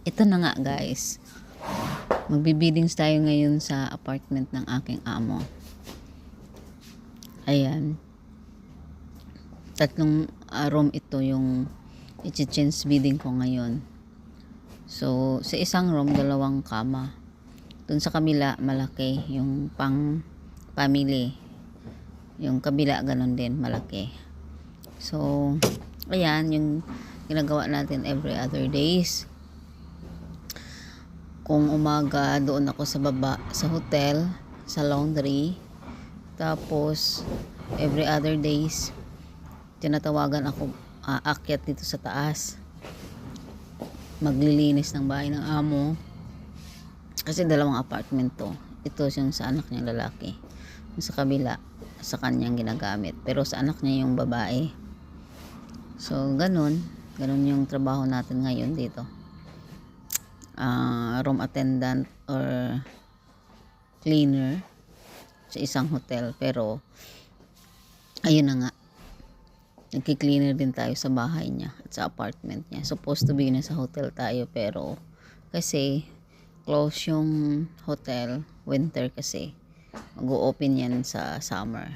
Ito na nga guys, magbibidings tayo ngayon sa apartment ng aking amo. Ayan, tatlong room ito yung i-change bidding ko ngayon. So sa isang room, dalawang kama. Dun sa kabila malaki, yung pang family. Yung kabila ganun din, malaki. So ayan yung ginagawa natin every other days. Kung umaga, doon ako sa baba sa hotel, sa laundry. Tapos every other days tinatawagan ako, aakyat dito sa taas, maglilinis ng bahay ng amo. Kasi dalawang apartment to. Ito yung sa anak niyang lalaki, yung sa kabila sa kanyang ginagamit, pero sa anak niya yung babae. So ganun yung trabaho natin ngayon dito. Room attendant or cleaner sa isang hotel. Pero ayun na nga, nagki-cleaner din tayo sa bahay niya at sa apartment niya. Supposed to be na sa hotel tayo, pero kasi close yung hotel, winter kasi, mag-o-open yan sa summer.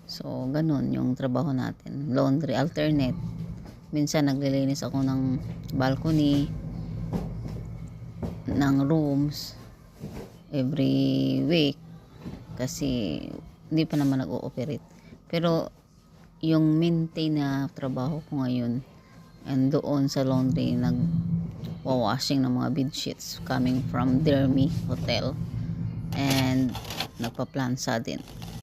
So ganun yung trabaho natin. Laundry alternate. Minsan naglilinis ako ng balcony, ng rooms every week kasi hindi pa naman nag-ooperate. Pero yung maintain na trabaho ko ngayon, and doon sa laundry nag-washing ng mga bed sheets coming from Dermy Hotel, and nagpa-plansa din.